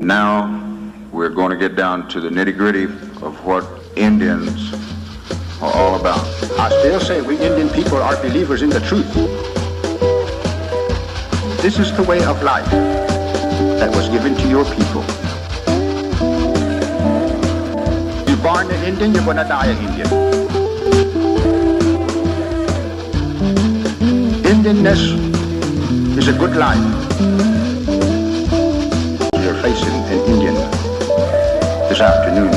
Now we're going to get down to the nitty-gritty of what Indians are all about. I still say we Indian people are believers in the truth. This is the way of life that was given to your people. You're born an Indian, you're going to die an Indian. Indianness is a good life. You're facing an Indian this afternoon.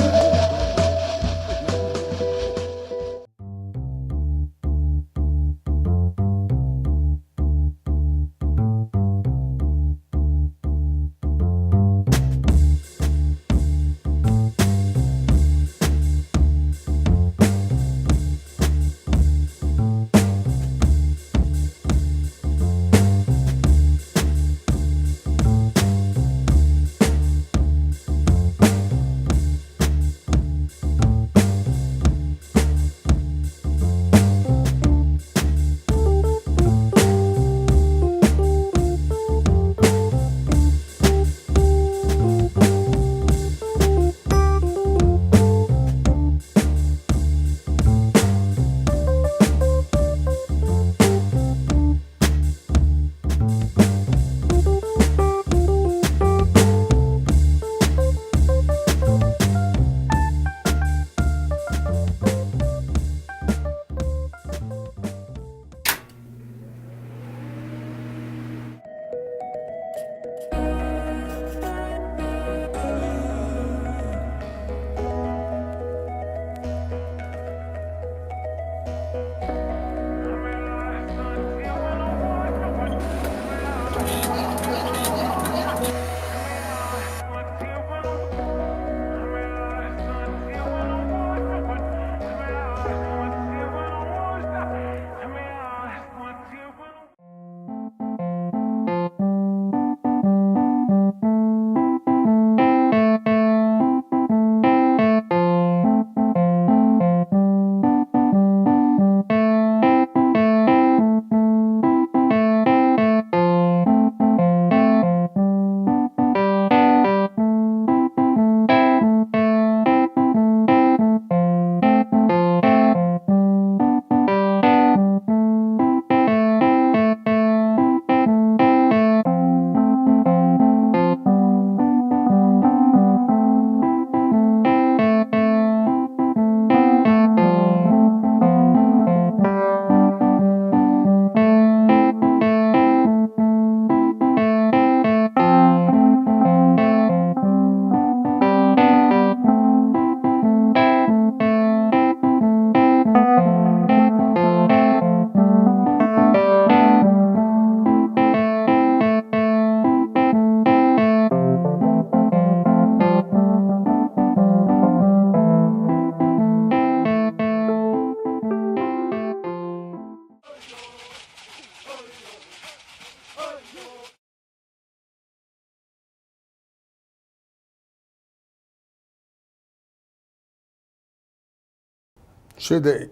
Should the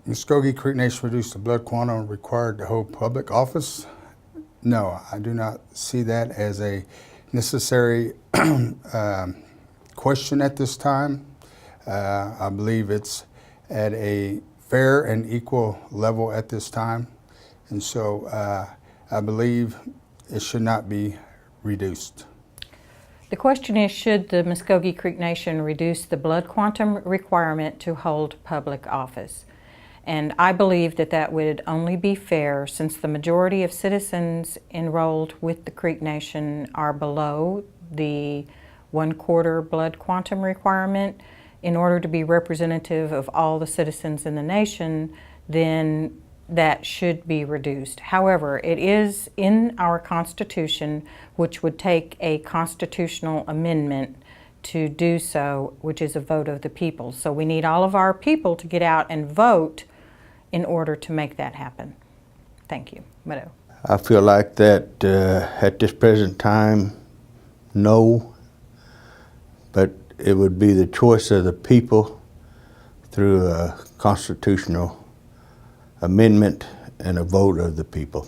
Mvskoke Creek Nation reduce the blood quantum required to hold public office? No, I do not see that as a necessary question at this time. I believe it's at a fair and equal level at this time. And so I believe it should not be reduced. The question is, should the Mvskoke Creek Nation reduce the blood quantum requirement to hold public office? And I believe that that would only be fair since the majority of citizens enrolled with the Creek Nation are below the 1/4 blood quantum requirement. In order to be representative of all the citizens in the nation, then that should be reduced. However, it is in our Constitution, which would take a constitutional amendment to do so, which is a vote of the people. So we need all of our people to get out and vote in order to make that happen. Thank you. Meadow. I feel like that at this present time, no, but it would be the choice of the people through a constitutional amendment and a vote of the people.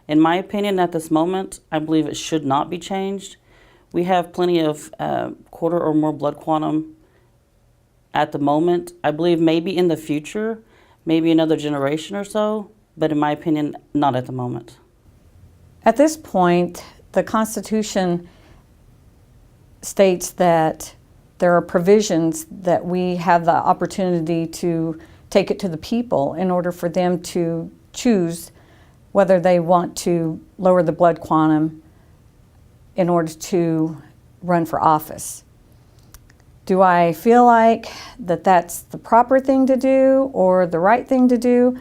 In my opinion, at this moment, I believe it should not be changed. We have plenty of quarter or more blood quantum at the moment. I believe maybe in the future, maybe another generation or so, but in my opinion, not at the moment. At this point, the Constitution states that there are provisions that we have the opportunity to take it to the people in order for them to choose whether they want to lower the blood quantum in order to run for office. Do I feel like that that's the proper thing to do or the right thing to do?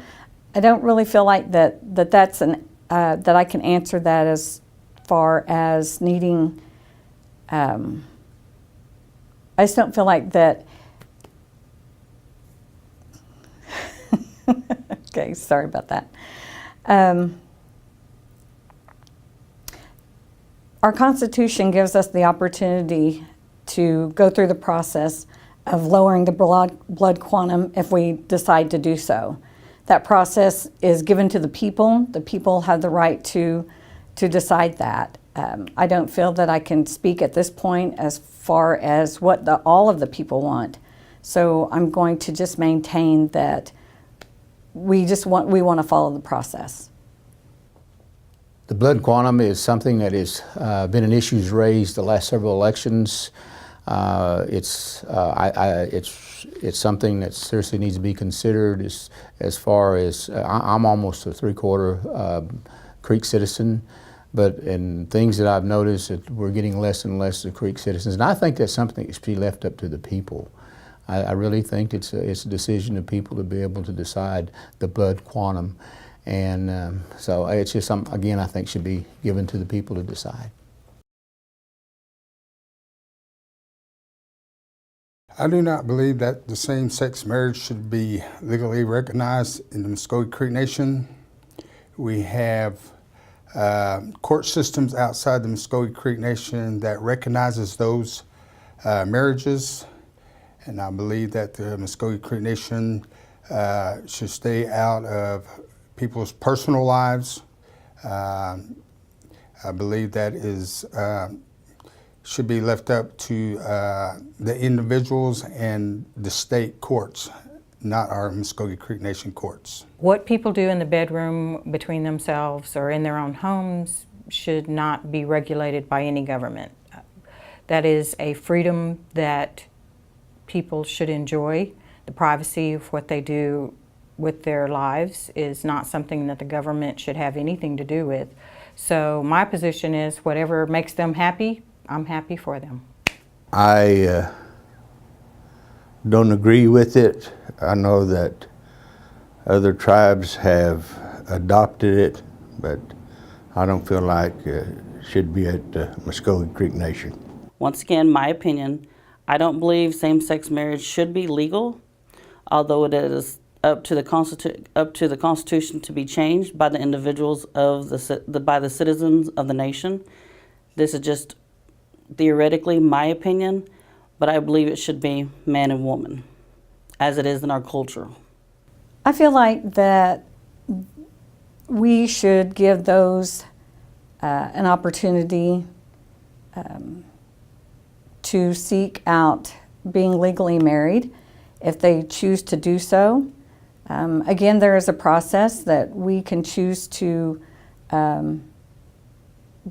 I don't really feel like that's that I can answer that as far as needing. I just don't feel like that. Okay, sorry about that. Our Constitution gives us the opportunity to go through the process of lowering the blood quantum if we decide to do so. That process is given to the people. The people have the right to decide that. I don't feel that I can speak at this point as far as what all of the people want. So I'm going to just maintain that we want to follow the process. The blood quantum is something that has been an issue raised the last several elections. It's something that seriously needs to be considered as far as I'm almost a 3/4 Creek citizen, but in things that I've noticed that we're getting less and less of Creek citizens, and I think that's something that should be left up to the people. I really think it's a decision of people to be able to decide the blood quantum, and so it's just something, again, I think should be given to the people to decide. I do not believe that the same-sex marriage should be legally recognized in the Mvskoke Creek Nation. We have court systems outside the Mvskoke Creek Nation that recognizes those marriages, and I believe that the Mvskoke Creek Nation should stay out of people's personal lives. I believe that should be left up to the individuals and the state courts, not our Mvskoke Creek Nation courts. What people do in the bedroom between themselves or in their own homes should not be regulated by any government. That is a freedom that people should enjoy. The privacy of what they do with their lives is not something that the government should have anything to do with. So my position is whatever makes them happy, I'm happy for them. I don't agree with it. I know that other tribes have adopted it, but I don't feel like it should be at the Mvskoke Creek Nation. Once again, my opinion, I don't believe same-sex marriage should be legal, although it is up to the Constitution to be changed by the individuals by the citizens of the nation. This is just theoretically my opinion, but I believe it should be man and woman, as it is in our culture. I feel like that we should give those an opportunity to seek out being legally married if they choose to do so. Again, there is a process that we can choose to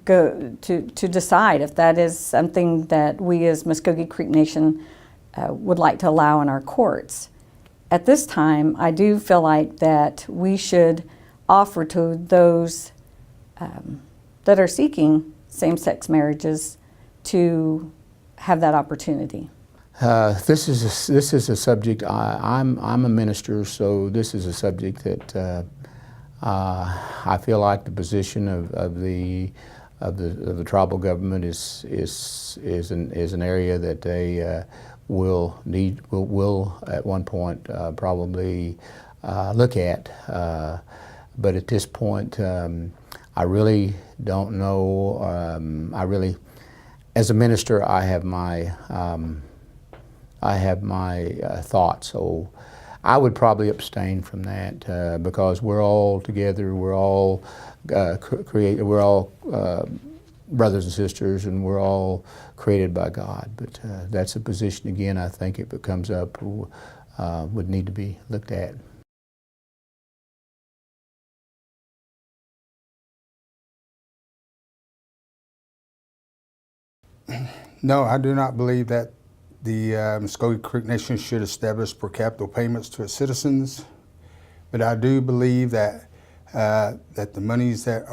go to decide if that is something that we as Mvskoke Creek Nation would like to allow in our courts. At this time, I do feel like that we should offer to those that are seeking same-sex marriages to have that opportunity. This is a subject. I'm a minister, so this is a subject that I feel like the position of the tribal government is an area that they will at one point probably look at. But at this point, I really don't know. As a minister, I have my thoughts. So I would probably abstain from that brothers and sisters, and we're all created by God. But that's a position, again, I think if it comes up, would need to be looked at. No, I do not believe that the Mvskoke Creek Nation should establish per capita payments to its citizens, but I do believe that that the monies that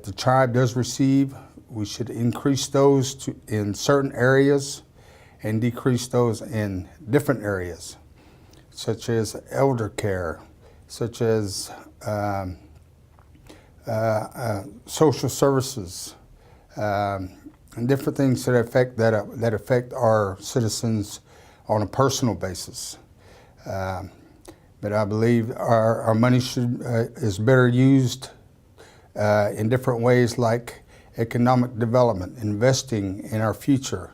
the tribe does receive, we should increase those in certain areas and decrease those in different areas, such as elder care, such as social services, and different things that affect our citizens on a personal basis. But I believe our money is better used in different ways, like economic development, investing in our future,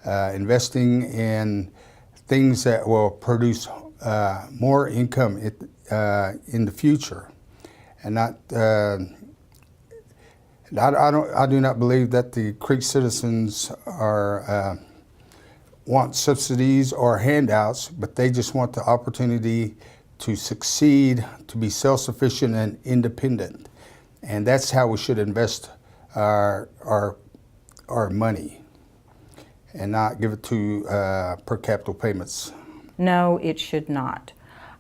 investing in things that will produce more income in the future, and not. I do not believe that the Creek citizens want subsidies or handouts, but they just want the opportunity to succeed, to be self-sufficient and independent. And that's how we should invest our money, and not give it to per capita payments. No, it should not.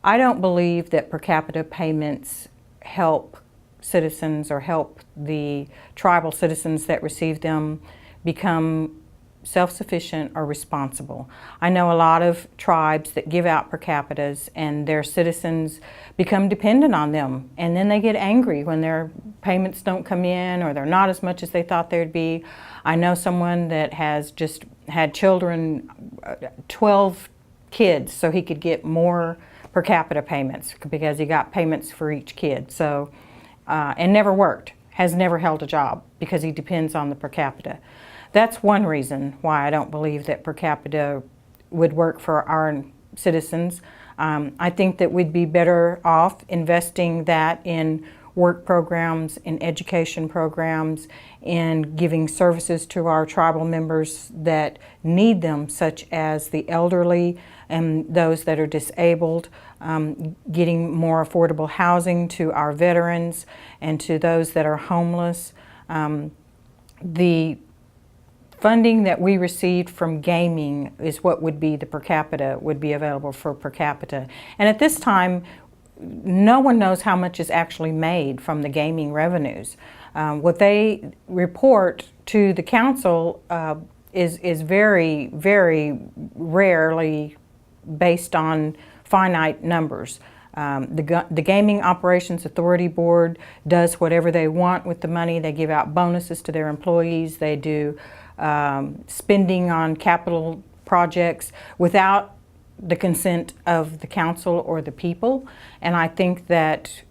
I don't believe that per capita payments help citizens or help the tribal citizens that receive them become self-sufficient or responsible. I know a lot of tribes that give out per capitas and their citizens become dependent on them, and then they get angry when their payments don't come in or they're not as much as they thought they'd be. I know someone that has just had children, 12 kids, so he could get more per capita payments because he got payments for each kid. So and never worked, has never held a job because he depends on the per capita. That's one reason why I don't believe that per capita would work for our citizens. I think that we'd be better off investing that in work programs, in education programs, in giving services to our tribal members that need them, such as the elderly and those that are disabled, getting more affordable housing to our veterans and to those that are homeless. The funding that we received from gaming is what would be the per capita, would be available for per capita. And at this time, no one knows how much is actually made from the gaming revenues. What they report to the council is very, very rarely based on finite numbers. The Gaming Operations Authority Board does whatever they want with the money. They give out bonuses to their employees. They do spending on capital projects without the consent of the council or the people. And I think that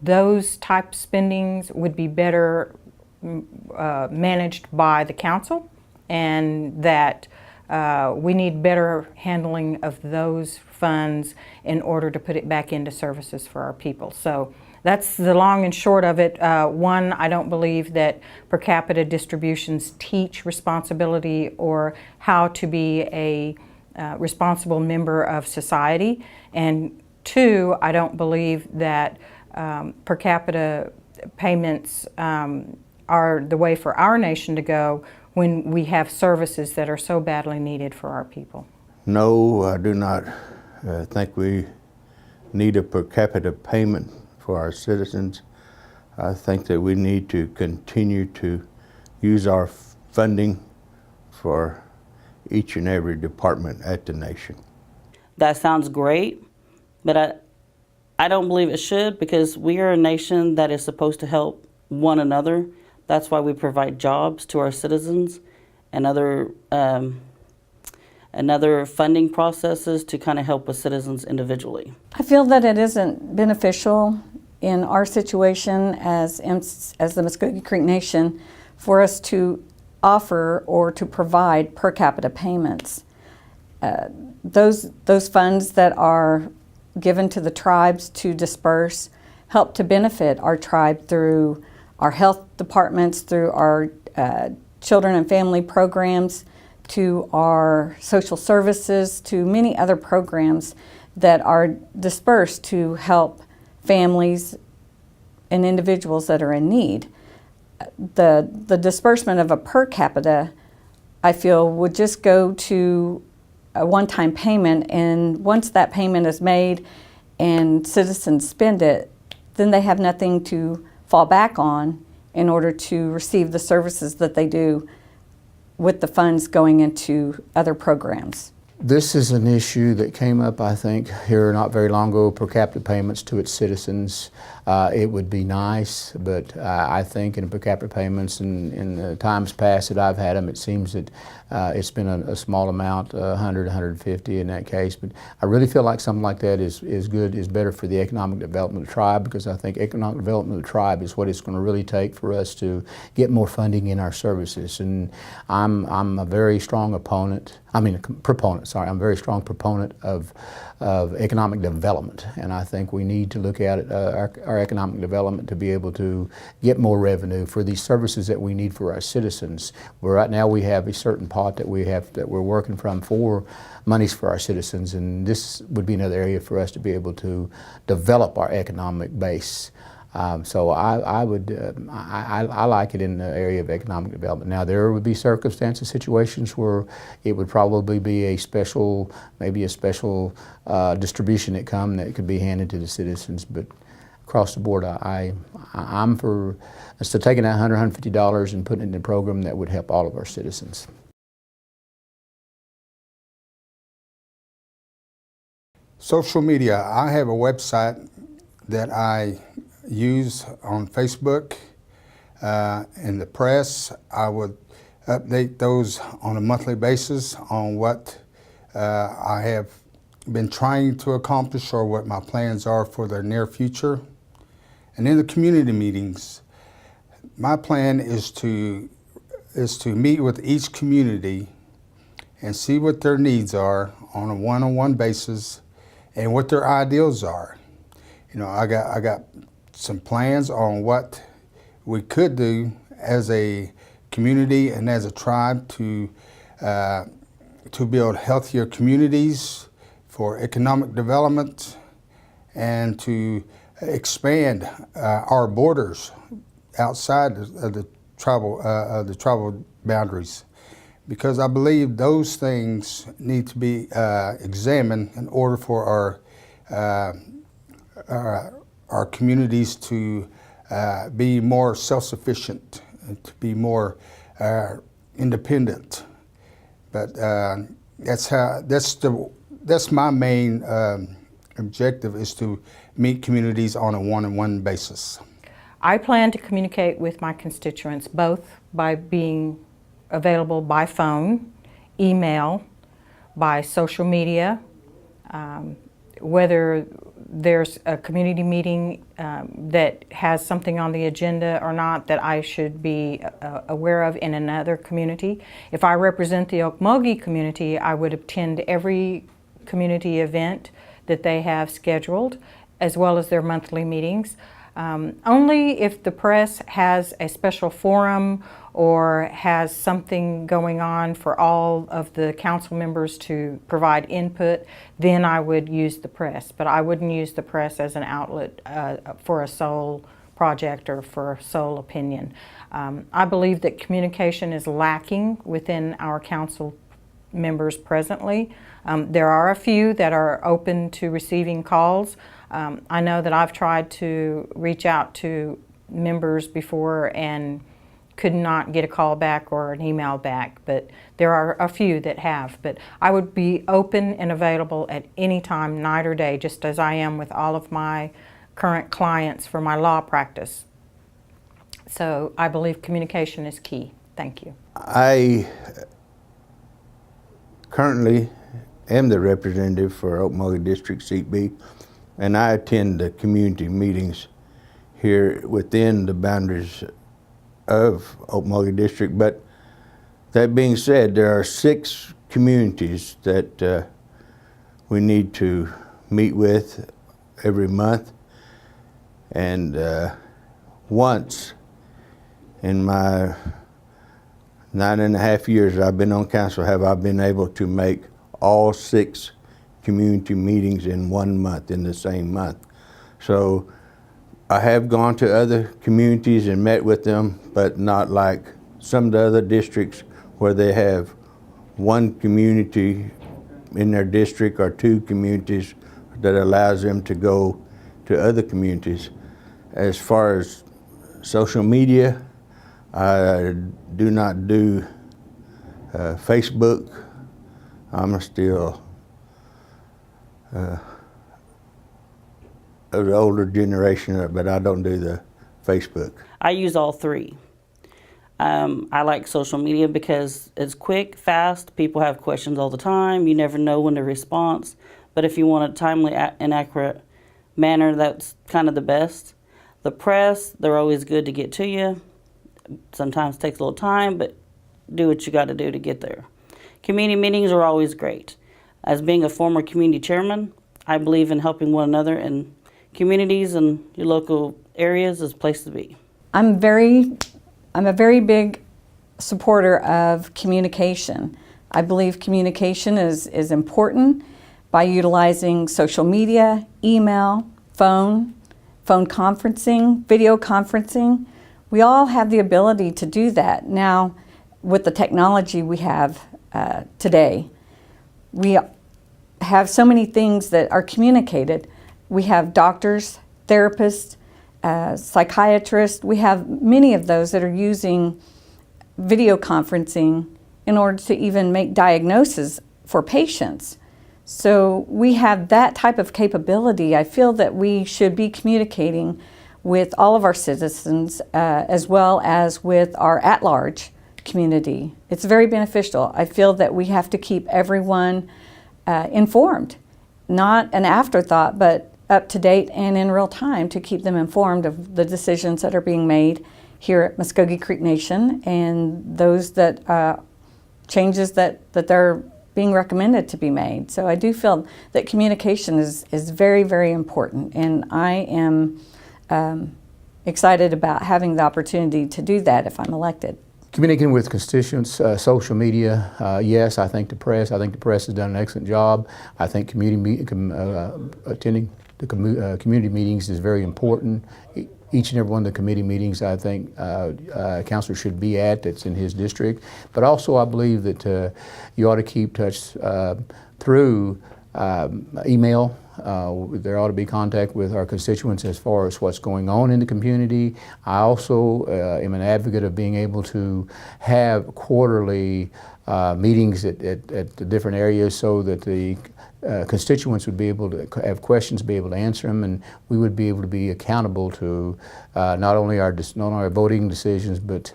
those type spendings would be better managed by the council, and that we need better handling of those funds in order to put it back into services for our people. So that's the long and short of it. One, I don't believe that per capita distributions teach responsibility or how to be a responsible member of society. And two, I don't believe that per capita payments are the way for our nation to go when we have services that are so badly needed for our people. No, I do not think we need a per capita payment for our citizens. I think that we need to continue to use our funding for each and every department at the nation. That sounds great, but I don't believe it should, because we are a nation that is supposed to help one another. That's why we provide jobs to our citizens and other funding processes to kind of help with citizens individually. I feel that it isn't beneficial in our situation as the Mvskoke Creek Nation for us to offer or to provide per capita payments. Those funds that are given to the tribes to disperse help to benefit our tribe through our health departments, through our children and family programs, to our social services, to many other programs that are dispersed to help families and individuals that are in need. The disbursement of a per capita, I feel, would just go to a one-time payment, and once that payment is made and citizens spend it, then they have nothing to fall back on in order to receive the services that they do with the funds going into other programs. This is an issue that came up, I think, here not very long ago, per capita payments to its citizens. It would be nice, but I think in per capita payments in the times past that I've had them, it seems that it's been a small amount, 100, 150 in that case. But I really feel like something like that is good, is better for the economic development of the tribe, because I think economic development of the tribe is what it's going to really take for us to get more funding in our services. And I'm a very strong proponent, I'm a very strong proponent of economic development, and I think we need to look at our economic development to be able to get more revenue for these services that we need for our citizens. Where right now we have a certain pot that we're working from for monies for our citizens, and this would be another area for us to be able to develop our economic base. So I like it in the area of economic development. Now there would be circumstances, situations where it would probably be maybe a special distribution that could be handed to the citizens. But across the board, I'm for instead of taking that $100, $150 and putting it in a program that would help all of our citizens. Social media. I have a website that I use on Facebook. In the press, I would update those on a monthly basis on what I have been trying to accomplish or what my plans are for the near future. And in the community meetings, my plan is to meet with each community and see what their needs are on a one-on-one basis and what their ideals are. You know, I got some plans on what we could do as a community and as a tribe to build healthier communities for economic development and to expand our borders outside of the tribal boundaries, because I believe those things need to be examined in order for our communities to be more self-sufficient and to be more independent. But that's my main objective, is to meet communities on a one-on-one basis. I plan to communicate with my constituents both by being available by phone, email, by social media, whether there's a community meeting that has something on the agenda or not that I should be aware of in another community. If I represent the Okmulgee community, I would attend every community event that they have scheduled, as well as their monthly meetings. Only if the press has a special forum or has something going on for all of the council members to provide input, then I would use the press. But I wouldn't use the press as an outlet for a sole project or for a sole opinion. I believe that communication is lacking within our council members presently. There are a few that are open to receiving calls. I know that I've tried to reach out to members before and could not get a call back or an email back, but there are a few that have. But I would be open and available at any time, night or day, just as I am with all of my current clients for my law practice. So I believe communication is key. Thank you. I currently am the representative for Okmulgee District Seat B, and I attend the community meetings here within the boundaries of Okmulgee District. But that being said, there are 6 communities that we need to meet with every month. And once in my 9.5 years I've been on council have I been able to make all 6 community meetings in 1 month, in the same month. So I have gone to other communities and met with them, but not like some of the other districts where they have one community in their district or 2 communities that allows them to go to other communities. As far as social media, I do not do Facebook. I'm still of the older generation, but I don't do the Facebook. I use all 3. I like social media because it's quick, fast, people have questions all the time, you never know when to respond. But if you want a timely and accurate manner, that's kind of the best. The press, they're always good to get to you. Sometimes it takes a little time, but do what you got to do to get there. Community meetings are always great. As being a former community chairman, I believe in helping one another, and communities and your local areas is a place to be. I'm a very big supporter of communication. I believe communication is important by utilizing social media, email, phone conferencing, video conferencing. We all have the ability to do that now with the technology we have today. We have so many things that are communicated. We have doctors, therapists, psychiatrists. We have many of those that are using video conferencing in order to even make diagnoses for patients. So we have that type of capability. I feel that we should be communicating with all of our citizens as well as with our at-large community. It's very beneficial. I feel that we have to keep everyone informed, not an afterthought, but up to date and in real time to keep them informed of the decisions that are being made here at Mvskoke Creek Nation and those that changes that they're being recommended to be made. So I do feel that communication is very, very important, and I am excited about having the opportunity to do that if I'm elected. Communicating with constituents, social media, yes, I think the press has done an excellent job. I think attending the community meetings is very important. Each and every one of the committee meetings I think a counselor should be at that's in his district. But also I believe that you ought to keep touch through email. There ought to be contact with our constituents as far as what's going on in the community. I also am an advocate of being able to have quarterly meetings at the different areas so that the constituents would be able to have questions, be able to answer them, and we would be able to be accountable to not only our voting decisions, but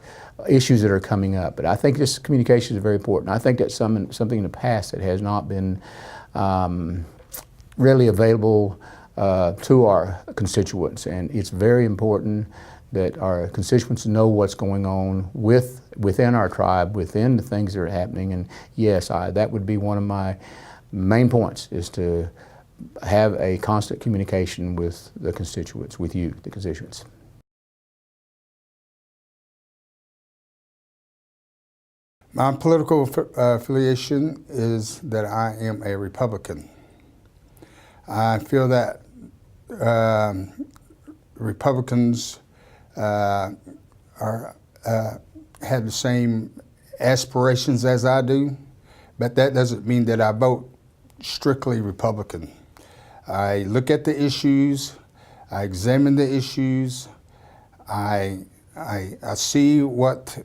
issues that are coming up. But I think this communication is very important. I think that's something in the past that has not been really available to our constituents, and it's very important that our constituents know what's going on within our tribe, within the things that are happening. And yes, that would be one of my main points, is to have a constant communication with the constituents, with you, the constituents. My political affiliation is that I am a Republican. I feel that Republicans have the same aspirations as I do, but that doesn't mean that I vote strictly Republican. I look at the issues, I examine the issues, I see what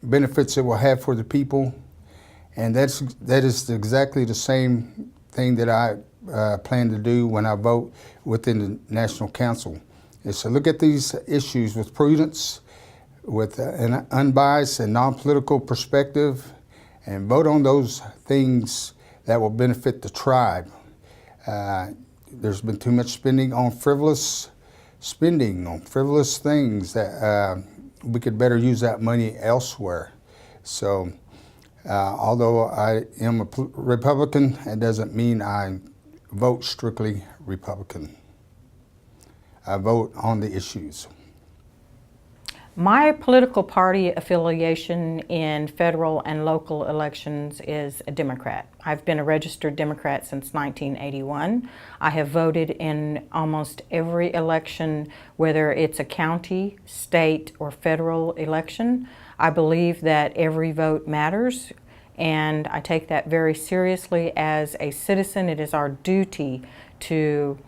benefits it will have for the people, and that is exactly the same thing that I plan to do when I vote within the National Council, is to look at these issues with prudence, with an unbiased and non-political perspective, and vote on those things that will benefit the tribe. There's been too much spending on frivolous things that we could better use that money elsewhere. So although I am a Republican, it doesn't mean I vote strictly Republican. I vote on the issues. My political party affiliation in federal and local elections is a Democrat. I've been a registered Democrat since 1981. I have voted in almost every election, whether it's a county, state, or federal election. I believe that every vote matters, and I take that very seriously as a citizen. It is our duty to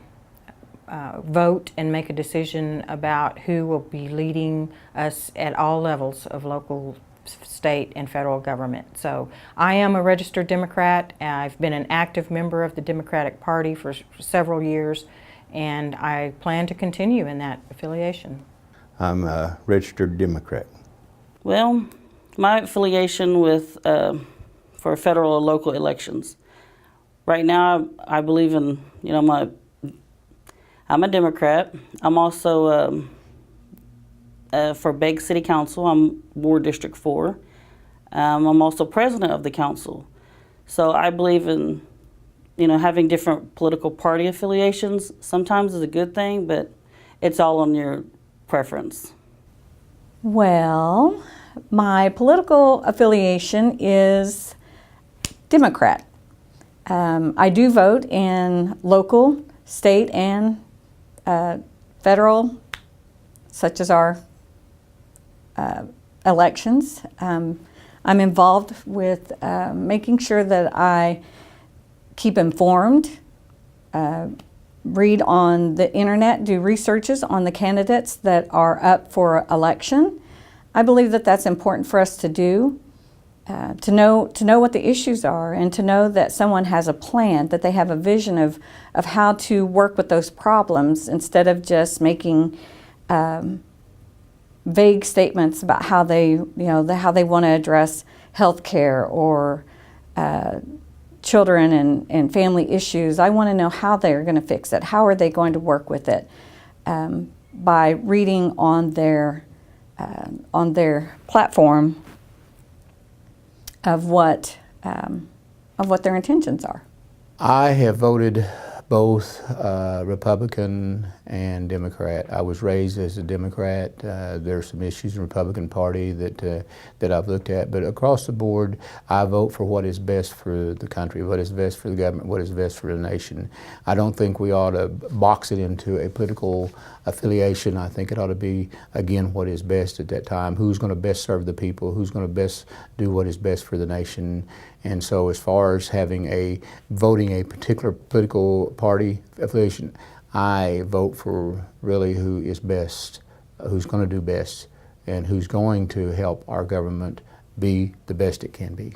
vote and make a decision about who will be leading us at all levels of local, state, and federal government. So I am a registered Democrat. I've been an active member of the Democratic Party for several years, and I plan to continue in that affiliation. I'm a registered Democrat. Well, my affiliation with for federal or local elections. Right now, I believe in, I'm a Democrat. I'm also for Beg City Council. I'm Ward District 4. I'm also president of the council. So I believe in, having different political party affiliations. Sometimes is a good thing, but it's all on your preference. Well, my political affiliation is Democrat. I do vote in local, state, and federal, such as our elections. I'm involved with making sure that I keep informed, read on the internet, do researches on the candidates that are up for election. I believe that that's important for us to do, to know what the issues are, and to know that someone has a plan, that they have a vision of how to work with those problems, instead of just making vague statements about how they want to address health care or children and family issues. I want to know how they're going to fix it. How are they going to work with it? By reading on their platform of what their intentions are. I have voted both Republican and Democrat. I was raised as a Democrat. There are some issues in the Republican Party that I've looked at, but across the board, I vote for what is best for the country, what is best for the government, what is best for the nation. I don't think we ought to box it into a political affiliation. I think it ought to be, again, what is best at that time, who's going to best serve the people, who's going to best do what is best for the nation. And so as far as voting a particular political party affiliation, I vote for really who is best, who's going to do best, and who's going to help our government be the best it can be.